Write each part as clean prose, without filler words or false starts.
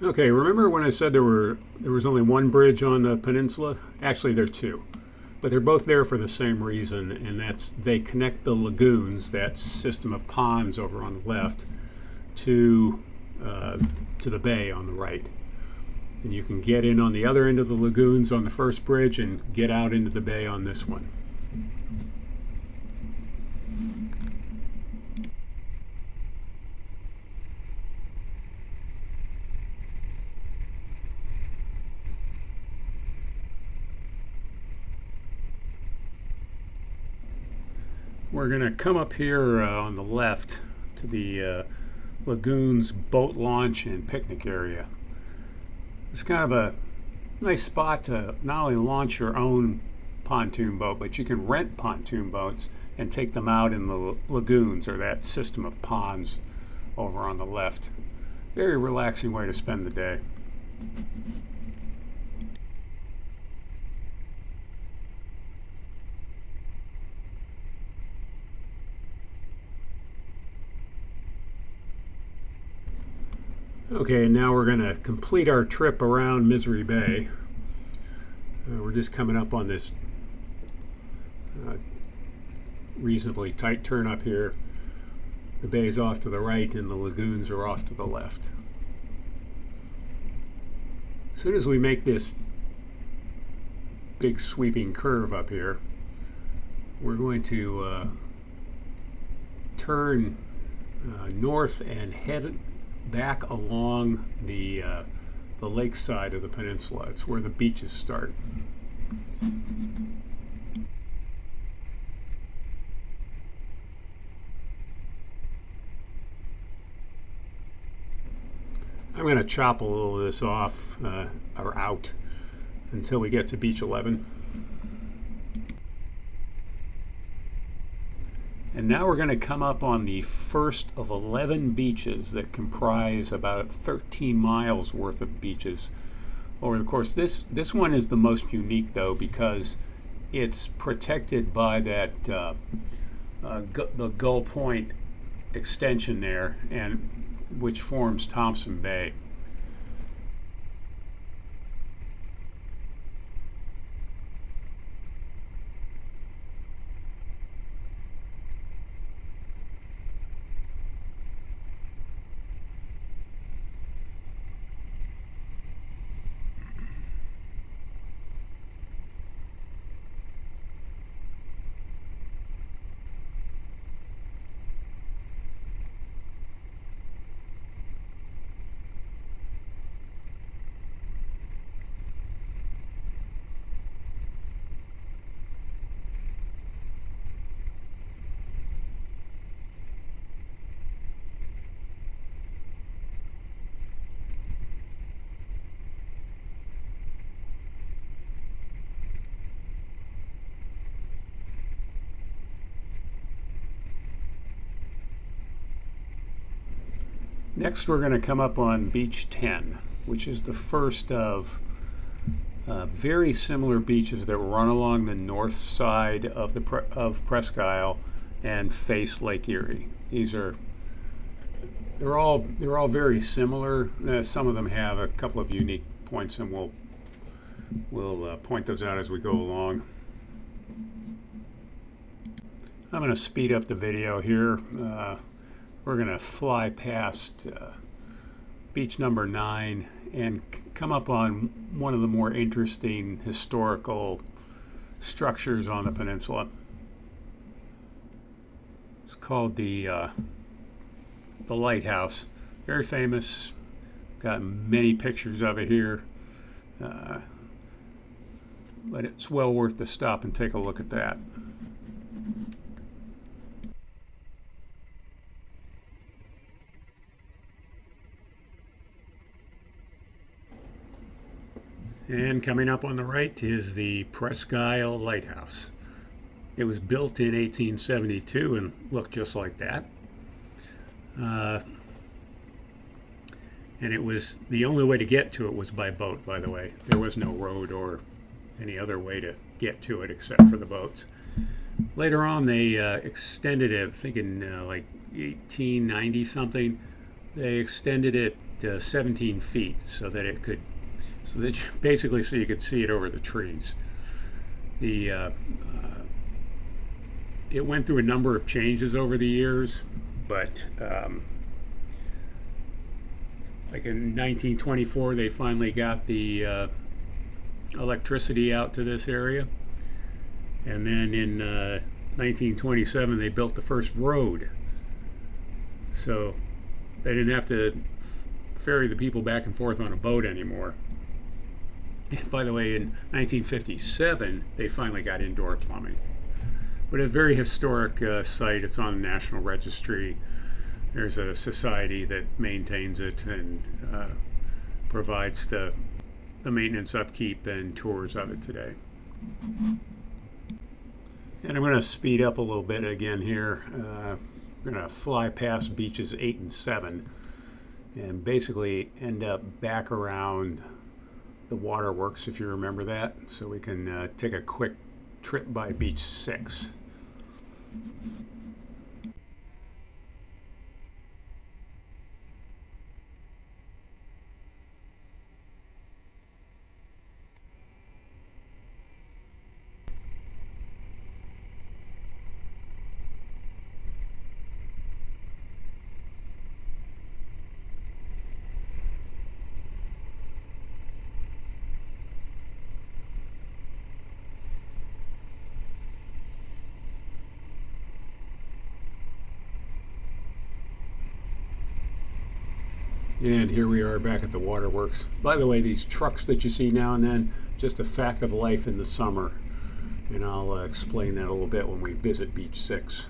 Okay, remember when I said there was only one bridge on the peninsula? Actually, there are two, but they're both there for the same reason, and that's they connect the lagoons, that system of ponds over on the left, to uh, to the bay on the right. And you can get in on the other end of the lagoons on the first bridge and get out into the bay on this one. We're going to come up here on the left to the lagoons boat launch and picnic area. It's kind of a nice spot to not only launch your own pontoon boat, but you can rent pontoon boats and take them out in the lagoons or that system of ponds over on the left. Very relaxing way to spend the day. Okay, now we're going to complete our trip around Misery Bay. We're just coming up on this uh, reasonably tight turn up here. The bay's off to the right and the lagoons are off to the left. As soon as we make this big sweeping curve up here, we're going to turn north and head back along the lake side of the peninsula. It's where the beaches start. I'm going to chop a little of this off or out until we get to beach 11. And now we're going to come up on the first of 11 beaches that comprise about 13 miles worth of beaches over the course. This one is the most unique, though, because it's protected by that the Gull Point extension there, and which forms Thompson Bay. Next, we're going to come up on beach 10, which is the first of very similar beaches that run along the north side of of Presque Isle and face Lake Erie. They're all very similar. Some of them have a couple of unique points, and we'll point those out as we go along. I'm going to speed up the video here. We're going to fly past beach number 9 and come up on one of the more interesting historical structures on the peninsula. It's called the lighthouse. Very famous. Got many pictures of it here. But it's well worth the stop and take a look at that. And coming up on the right is the Presque Isle Lighthouse. It was built in 1872 and looked just like that. And it was the only way to get to it was by boat, by the way. There was no road or any other way to get to it except for the boats. Later on, they extended it, I think in like 1890 something. They extended it 17 feet, so that basically so you could see it over the trees. It went through a number of changes over the years, but like in 1924, they finally got the electricity out to this area, and then in 1927 they built the first road, so they didn't have to ferry the people back and forth on a boat anymore. And by the way, in 1957 they finally got indoor plumbing. But a very historic site. It's on the National Registry. There's a society that maintains it and provides the maintenance, upkeep, and tours of it today. And I'm going to speed up a little bit again here. We're going to fly past beaches 8 and 7 and basically end up back around the waterworks, if you remember that, so we can take a quick trip by beach 6. And here we are back at the waterworks. By the way, these trucks that you see now and then, just a fact of life in the summer. And I'll explain that a little bit when we visit Beach 6.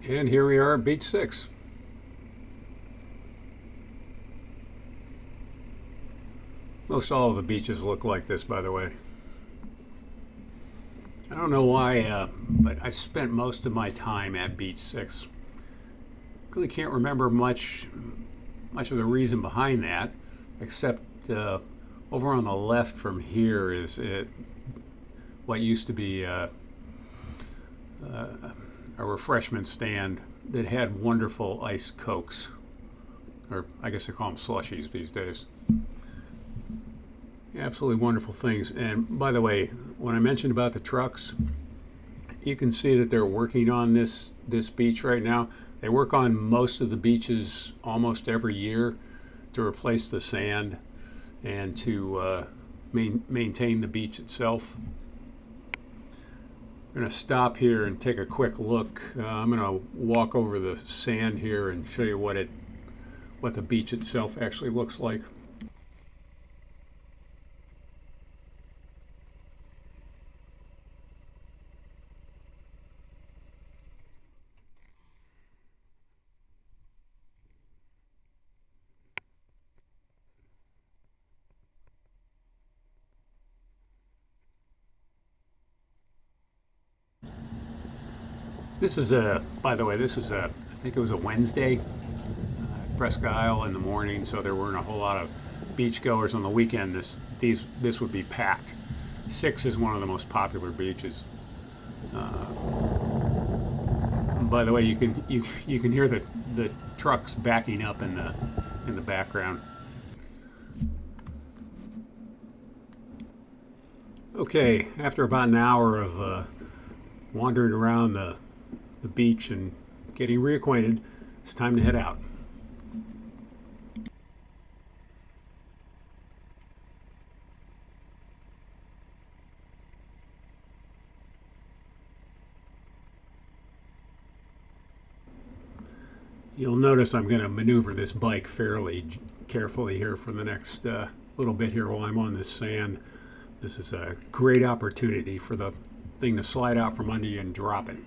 And here we are at Beach 6. Most all of the beaches look like this, by the way. I don't know why, but I spent most of my time at Beach 6. Really can't remember much of the reason behind that, except over on the left from here is what used to be a refreshment stand that had wonderful iced Cokes, or I guess they call them slushies these days. Absolutely wonderful things. And by the way, when I mentioned about the trucks, you can see that they're working on this beach right now. They work on most of the beaches almost every year to replace the sand and to maintain the beach itself. I'm going to stop here and take a quick look. I'm going to walk over the sand here and show you what the beach itself actually looks like. This is by the way, I think it was a Wednesday, Presque Isle in the morning, so there weren't a whole lot of beachgoers on the weekend. This would be packed. 6 is one of the most popular beaches. By the way, you can hear the trucks backing up in the background. Okay, after about an hour of wandering around the beach and getting reacquainted, it's time to head out. You'll notice I'm going to maneuver this bike fairly carefully here for the next little bit here while I'm on this sand. This is a great opportunity for the thing to slide out from under you and drop it.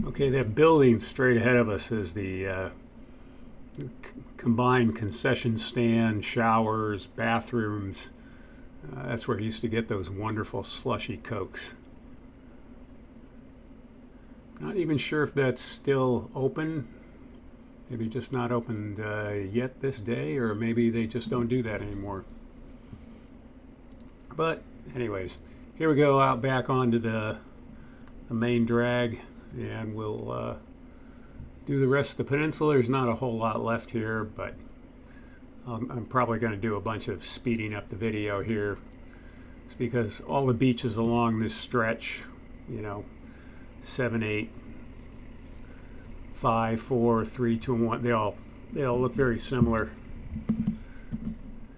Okay, that building straight ahead of us is the combined concession stand, showers, bathrooms. That's where he used to get those wonderful slushy Cokes. Not even sure if that's still open. Maybe just not opened yet this day, or maybe they just don't do that anymore. But anyways, here we go out back onto the main drag, and we'll do the rest of the peninsula. There's not a whole lot left here, but I'm probably going to do a bunch of speeding up the video here. It's because all the beaches along this stretch, 7, 8, 5, 4, 3, 2, and 1, they all look very similar.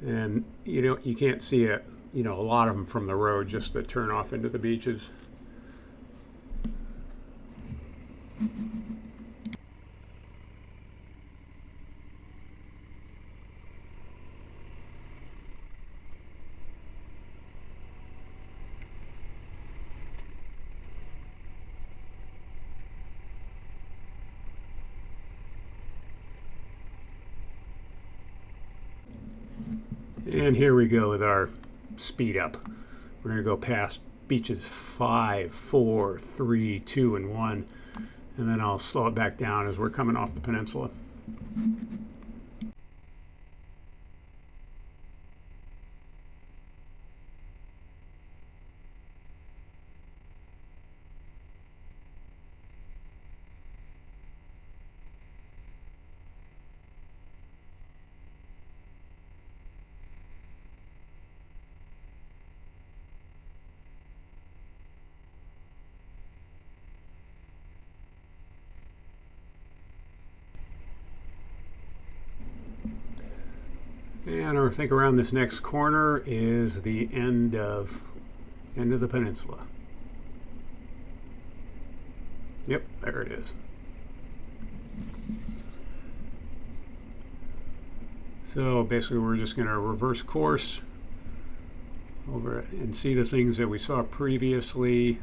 And you can't see a lot of them from the road, just that turn off into the beaches. And here we go with our speed up. We're going to go past beaches 5, 4, 3, 2, and 1, and then I'll slow it back down as we're coming off the peninsula. And I think around this next corner is the end of the peninsula. Yep, there it is. So basically we're just going to reverse course over and see the things that we saw previously.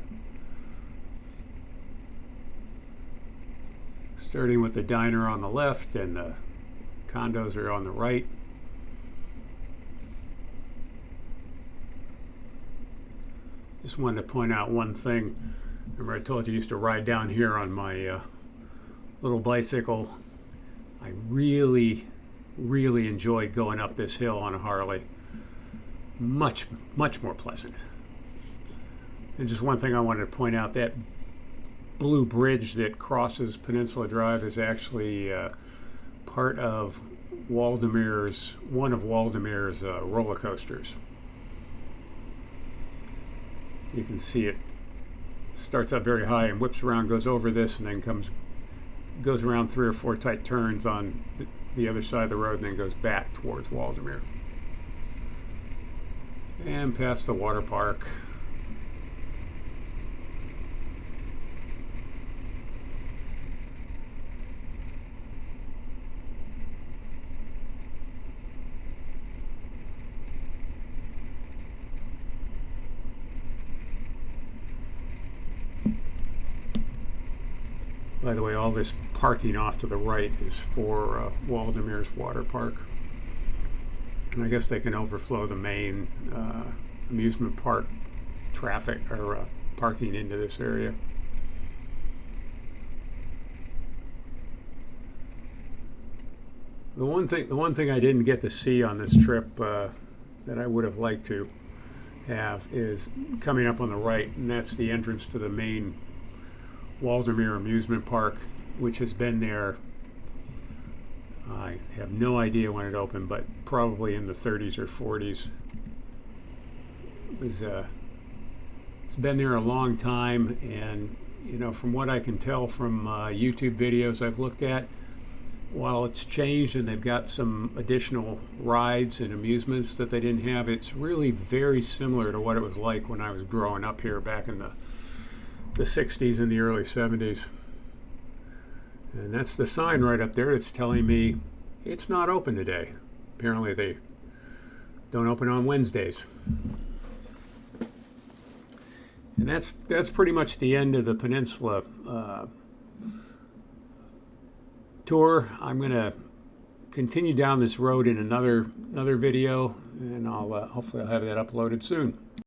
Starting with the diner on the left and the condos are on the right. Just wanted to point out one thing. Remember I told you I used to ride down here on my little bicycle. I really enjoyed going up this hill on a Harley. Much more pleasant. And just one thing I wanted to point out, that blue bridge that crosses Peninsula Drive is actually part of one of Waldemere's roller coasters. You can see it starts up very high and whips around, goes over this, and then goes around 3 or 4 tight turns on the other side of the road, and then goes back towards Waldemere. And past the water park. By the way, all this parking off to the right is for Waldemere's water park. And I guess they can overflow the main amusement park traffic, or, parking into this area. The one thing I didn't get to see on this trip that I would have liked to have is coming up on the right, and that's the entrance to the main Waldermere Amusement Park, which has been there. I have no idea when it opened, but probably in the 30s or 40s. It's been there a long time, and from what I can tell from YouTube videos I've looked at, while it's changed and they've got some additional rides and amusements that they didn't have, it's really very similar to what it was like when I was growing up here back in the 60s and the early 70s. And that's the sign right up there that's telling me it's not open today. Apparently they don't open on Wednesdays. And that's pretty much the end of the Peninsula tour. I'm going to continue down this road in another video, and hopefully I'll have that uploaded soon.